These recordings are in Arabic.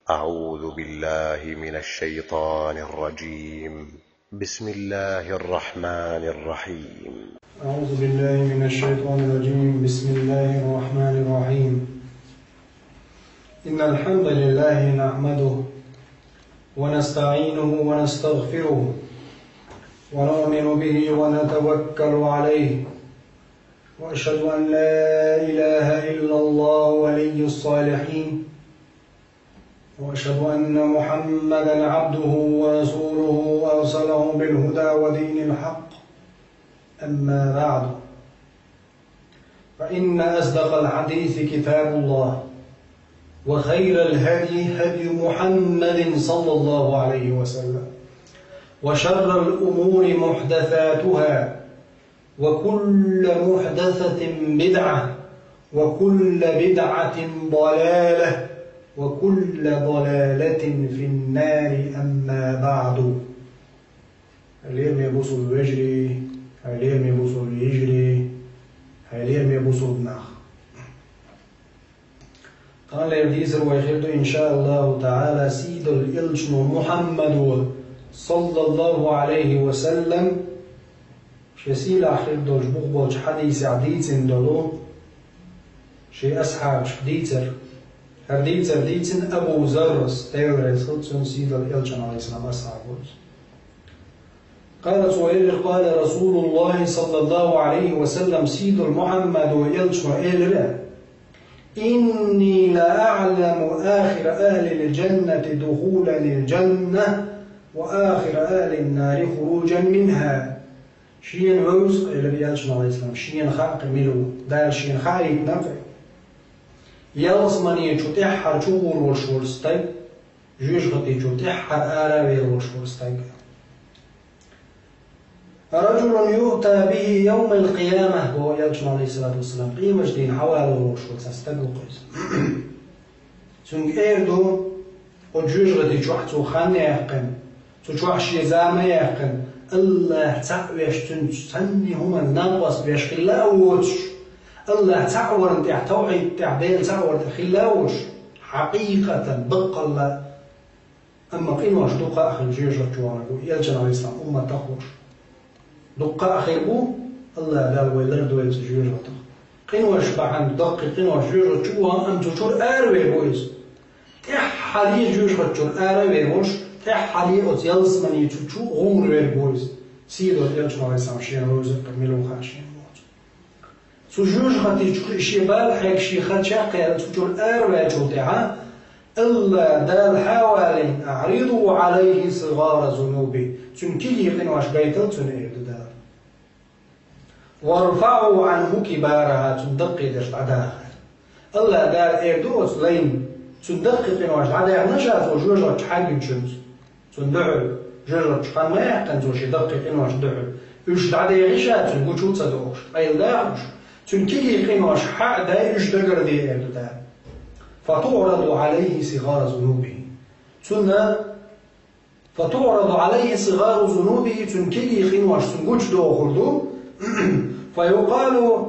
أعوذ بالله من الشيطان الرجيم. بسم الله الرحمن الرحيم. أعوذ بالله من الشيطان الرجيم. بسم الله الرحمن الرحيم. إن الحمد لله نحمده ونستعينه ونستغفره ونؤمن به ونتوكل عليه، وأشهد أن لا إله إلا الله ولي الصالحين، وأشهد أن محمدا عبده ورسوله أرسله بالهدى ودين الحق. أما بعد، فإن أصدق الحديث كتاب الله، وخير الهدي هدي محمد صلى الله عليه وسلم، وشر الأمور محدثاتها، وكل محدثة بدعة، وكل بدعة ضلالة، وكل ضلالة في النار. أما بعد، اليوم يبصر ويجري، اليوم يبصر يجري، اليوم يبصر ناخ. قال يديسر ويخير إن شاء الله تعالى سيد الإلجن محمد صلى الله عليه وسلم شسيل أخير دوش بغبوش حديث عديثن دولو شي أصحاب ديتر هرديتر ديتن أبو زرس تيوريس خلصن سيد الإلجن عليه السلام أصحابه. قال سوير قال رسول الله صلى الله عليه وسلم سيد المحمد وإلجن إلره: إني لأعلم آخر أهل الجنة دخولا الجنة وآخر أهل النار خروجا منها. شين ووز إلى بيالشنا عليه السلام شين خاق ملو دال شين خايت نفع يلص من يتحر شغل وشورستيق جيش غطي يتحر آراوي وشورستيق. رجل يؤتى به يوم القيامة وهو يلشنا عليه الصلاة والسلام قيمة جدين حواله وشورستيق قيس سنك إيردو وجيش غطي شوحتو خاني يحقن تشوح شي زامة يحقن الله تعويش تنسني هما الناقص بيش خلاوش الله تعور انت توعي تعبيل تعور خلاوش حقيقة بقى الله. أما قينوش دقاء أخي الجيجة جوانكو يلجن على الإسلام أمة تخوش دقاء أخي بو الله دال ويلرد ويلس جيجة تخ قينوش بحن دقي قينوش جيجة جوان أنتو شور آروي بويس تحالي جيجة جور آروي بوش تحالي أت يلس من يتوشو غمر وير بويس سيدو يلجن على الإسلام شين روزة ميلو خاشين سجوج خطي شبال حيك شي خاتشاقي سجول أروي جوتها إلا دال حوالين أعرضوا عليه صغار ذنوبه تنكي قنواش بيتل تنعيد دار وارفعوا عنه كبارها تندقي درش عداها إلا دال إيردوت لين تندقي قنواش عداها نشاط وجوجة حاجم شمس تندعو جوجة شخان ما يحقن توشي دقي قنواش دعو يوش عداها غشات تنقو شو تصدقوش أي داعوش تنكي قنواش حق دايش دقر دي إيردو دار فتعرض عليه صغار ذنوبه فتعرض عليه صغار ذنوبه تنكي قنواش تنقوش دو خردو فيقال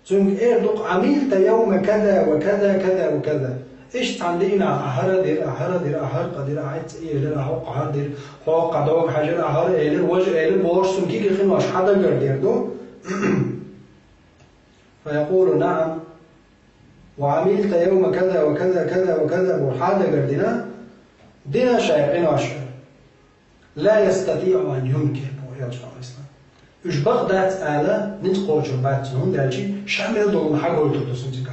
تنك إيردق عملت يوم كذا وكذا كذا وكذا إيش تعندينا أهر دير أهر دير أهر قدير عيت إيلر أحوق أهر دير حوق قدوك حجر أهر إيلر وجه إيلر بوش تنكي قنواش حدا قردير دو فيقول نعم وعملت يوم كذا وكذا كذا وكذا وحاجة قردنا دينا شايقين وشايق لا يستطيع أن ينكر بوحيات شعر الإسلام إيش بغدات آلة نتقوش باتنون دالشي شامل دول محاقول تدسنتك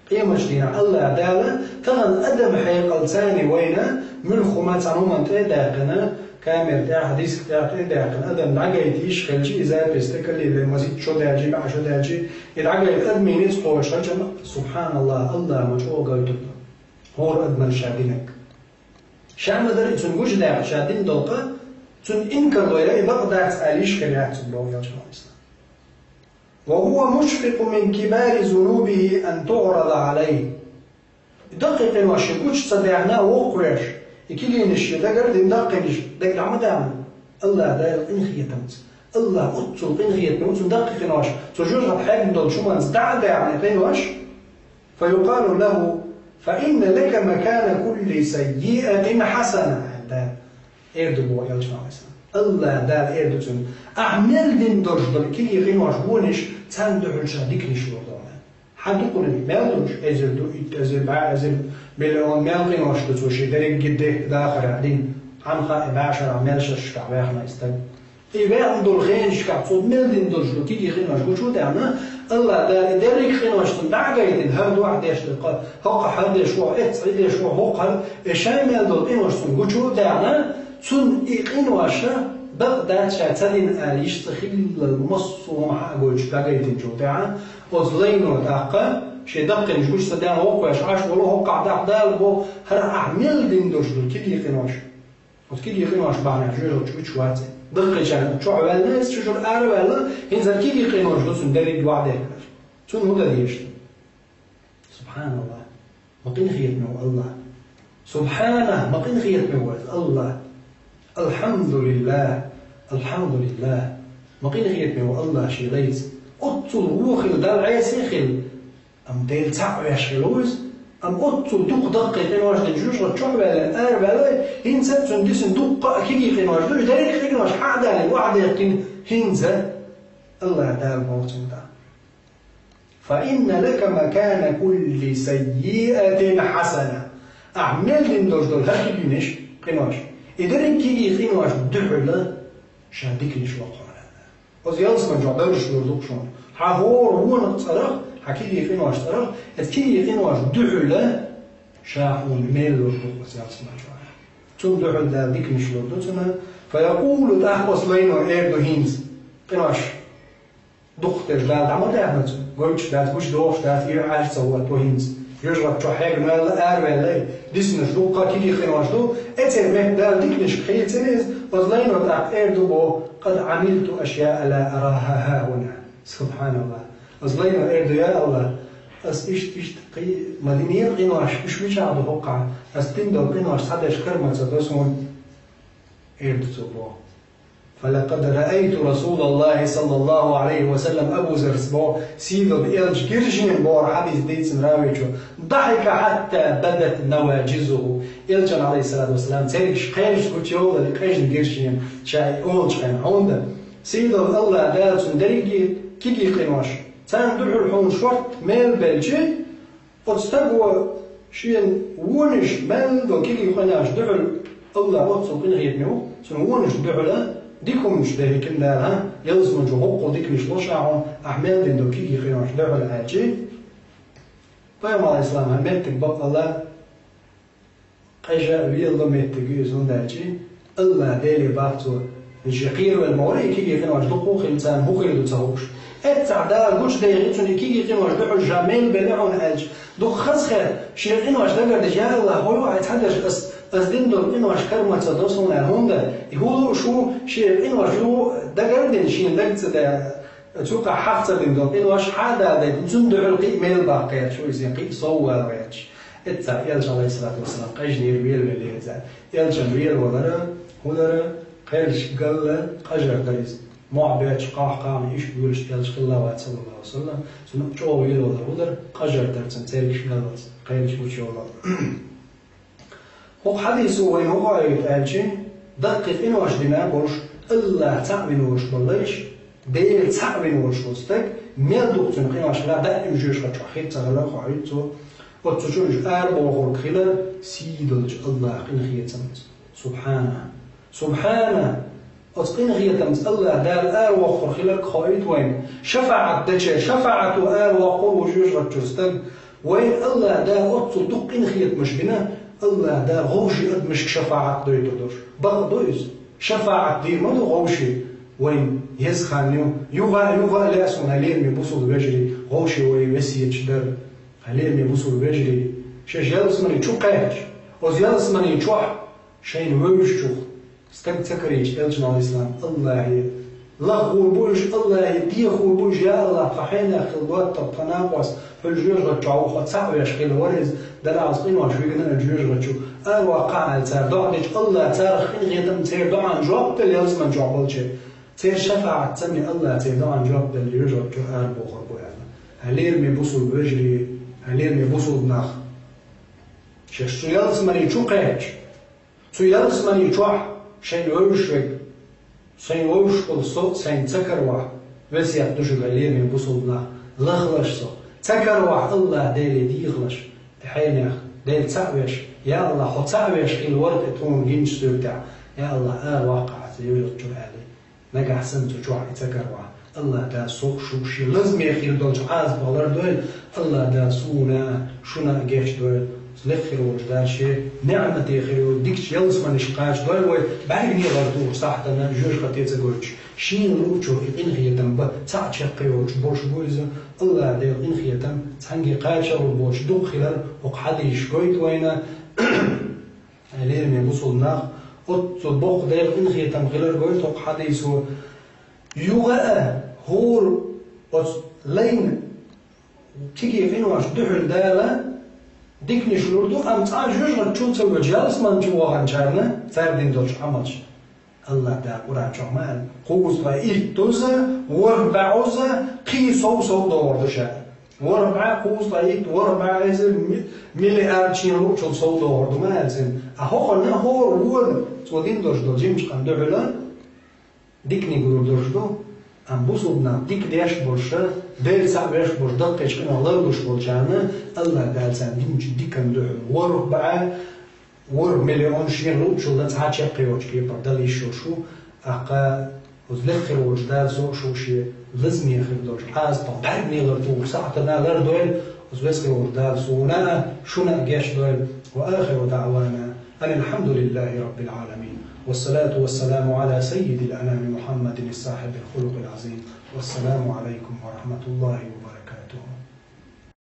قيمة جدينا الله دالة تغن أدم حيق الثاني وينا من خمات عنهم أنت داقنا كامل تاع حديث تاع داقنا أدم دعايتيش خلشي إذا بيستكلي للمزيد شو دالشي مع شو دالشي يدعايت أدمي نتقوش رجل سبحان الله الله مجهول قايتو هو أدمن شادينك شامل دري تنقوش داق شادين دلقة تن إنكر ويلا بغدات آليش كريات الله يا جماعة الإسلام. وهو مشفق من كبار ذنوبه أن تعرض عليه دقيق واشيكوش تصدعنا وقرش يكيلين الشيء ده قرد ندقنش ده دعم دعم الله ده إنخيتمت الله أطلب إنخيتمت ندقيق واش تجوز بحاجة دول شو ما نزدع دعم قينوش فيقال له فإن لك مكان كل سيئة حسنة. إردو بو يلجمع مثلا الله دال إردو تون أعمل دين درج دل كي يغين واشبونش تندعو الشاديك نشور دوما حد يقول لي ما يدرش أزل دو أزل باع أزل مليون مالقين واشدو توشي دارك جده داخل عدين عنخا 12 عمال شكع باخنا يستد إباع دول غين شكع صوت مال دين درج دل كي يغين واشبون شو تعمل الله دال دارك غين واشتن دعجيد هاد واحد يشتغل هقع حد يشوع إتصعد يشوع هقع إشاي مال دول إن واشتن قول شو تعمل تون إقين واشا بغداد شاتلين آليش تخيل المص ومحا أقولش تاقيتين جو تاعا وزلينو داقا شي دقا نجوش سدان وقواش عاش ولو هقع داق دال بو هر أعمل دين دوش دول كيد يقين واش وكيد يقين واش بانا جوجو تشوي شواتي دقا جان تشوع والناس تشوجو الآر والا هنزل كيد يقين واش دو سن داري الوعدة تون هو دا ديشت سبحان الله مقين خيتنا الله سبحانه مقين خيتنا الله الحمد لله الحمد لله مقين خيتنا والله شي ليت أطل وخل دال عيسي خل أم ديل تعوي شخلوز أم أطل دوق دقة إن واش نجوش رتشوح بالا آر بالا هنزا تندسن دوق أكيد يقين واش دوش دارك يقين واش حاد على الوعد يقين هنزا الله دال موتن دا فإن لك مكان كل سيئة حسنة أعمل دين دوش دول هكي بينش قين واش إدرين كي يقين واش دحلا شاديك ليش وقعنا وزيالس من جعدرش لردوك شون حافور هو نتصرخ حكي يقين واش صرخ كي يقين واش دحلا شاحون ميل لردوك وزيالس من جعدرش ثم دحل دا ديك ليش لردوتنا فيقول تحقص لينو إيردو هينز قين واش دختر دال دعمو دعمت قلتش دات وش دوش دات عاش سوات وهينز يجرب تحيق مال أروي ديسنش دو قاكي يخين واجدو اتر مهدال ديكنش خيتنز وزلين وتعق اردو بو قد عملت أشياء لا أراها ها هنا سبحان الله وزلين اردو يا الله أس إشت قي مدينير قنواش إش عبد وقع أس تندو قنواش صدش كرمة تدوسون اردو تبو فلقد رأيت رسول الله صلى الله عليه وسلم أبو زرسبو سيدو بإلج جرجين بور حديث ديتسن راويجو ضحك حتى بدت نواجزه إلجان عليه الصلاة والسلام تاريش قيش كتيولا لقيش جرجين شاي أول شاين عوندا سيدو الله دالسن دريجي كيكي قنواش تان دعو الحون شورت ميل بلجي وتستقوى شين ونش ميل دو كيكي قنواش دعو الله وتصل قنغيت ميو سن ونش دعو له ديكم مش ده كنا ها يلزم جهوق ديك مش لشعهم أحمل دين دوكي يخيرون شدوا العاجي طيب على الإسلام همت بق الله قجا ويلا مت جيزون داجي الله دالي بعثوا الشقير والموري كي يخيرون شدوا خلتان هو خير تسوش التعداء قش ده يخيرون كي يخيرون شدوا الجمال بلعون عاج دو خز خير شيرين واش ده قرد جاء الله هو عتحدث أس دين دول إنه أشكال ما تصدقون عليهم ده يقولوا شو شيء إنه شو ده قردين شيء ده كده توقع حفظ دين دول إنه أش حدا ده تندع القيمة الباقية شو يصير قيم صور وياتش إتى يلجأ عليه الصلاة والسلام قجني ريال اللي هذا يلجأ ريال ولا قالش قال قجر دريس ما بيتش قام إيش بيقولش يلجأ الله صلى الله عليه وسلم سنة شو ريال ولا قجر درس تاريخ قالش وش والله هو حديث وين هو يتأجي دقق إنه واش دينا برش الله تعمل وش بلش ديل تعمل وش وستك ميل دكتور قيم واش لا ده يجوش كتوحيد تغلق وعيتو وتشوج أربع غور خلا سيدج الله قين خيتمت سبحانه أتقين خيتمت الله دار أربع غور خلا خايت وين شفاعة دجا شفاعة أربع غور وجوج كتوستك وين الله دار أتصل دقين خيت مش بنا الله دا غوشي قد مش شفاعة دوي تدوش بغضوز شفاعة دير ما دو غوشي وين يزخانيو يوغا لاسون هلير ميبوصل بجري غوشي ويسي يتشدر هلير ميبوصل بجري شاش يالس مني تشو قاهج وز يالس مني تشوح شاين ويش تشوخ استك تكريج الجنة الإسلام الله لغو البوش الله يديخو البوش يا الله فحينا خلوات تناقص في الجوج رجعوا خطسعوا يشغل ورز دلع عصقين وشويقنا الجوج رجعوا الواقع تار دعدج الله تار خين غيتم تير دعان جواب دل يلزم جواب الشيء تير شفاعة تسمي الله تير دعان جواب دل الجوج رجعوا بوخر بويانا هلير ميبوصل بوجري هلير ميبوصل بناخ شو يلس مني شو قاش شو يلس مني شو شيء وشك شيء وش كل صوت شيء تذكر واحد بس يقدوش العليم من بصلنا لخلش صوت تذكر واحد الله ديل ديخلش تحينك ديل تعويش يا الله حط تعويش في الورد تون جنش تبتاع يا الله واقع يوجد جو علي نجا حسن تجوع تذكر واحد الله دا سوق شو شي لازم يخير دول عاز بالر دول الله دا سونا شونا جيش دول لخير وجدال شيء نعمة يخير ديكش يلس من شقاش دول وي بعدني غلطو صح أنا جوج خطيت أقولش شين روتشو إنخي تم بتاع شقي وش بوش بويز الله دا إنخي تم تانجي قاشر وبوش دوق خلال وقحدي شويت وينا عليه من بوصل ناخ قط بوق دا إنخي تم خلال قويت وقحدي سو يوغا هور لين تيجي فين واش دحل دالا ديكني شلوردو ام تعجوج غتشون تسوي جالس ما نجوا غنشارنا فاردين دوش عملش الله دا قرا جمال قوس باي دوزا وربعوزا قي صو دور دشا وربع قوس باي وربع ازل مليار تشيرو تشون صو دور دو مالزن اهو قلنا هور ور تودين دوش دو جيمش قام دحلا ديكني غرور دوش دو ام بوصلنا ديك ديش بولشا ديل ساعة بول دقيش كنا الله دوش بولشانا الله دال سان ديمش ديكن دو وربع ور مليون شين روب شو لات عاتش قيوش كي بدل يشوشو اقا وزلخر وجدال زو شو شي لازم يخرج دوش عاز طبعا نيغرتو ساعتنا غير دول وزلخر وجدال سونا شونا جيش دول واخر دعوانا ان الحمد لله رب العالمين والصلاة والسلام على سيد الأنام محمد الصاحب الخلق العظيم والسلام عليكم ورحمة الله وبركاته.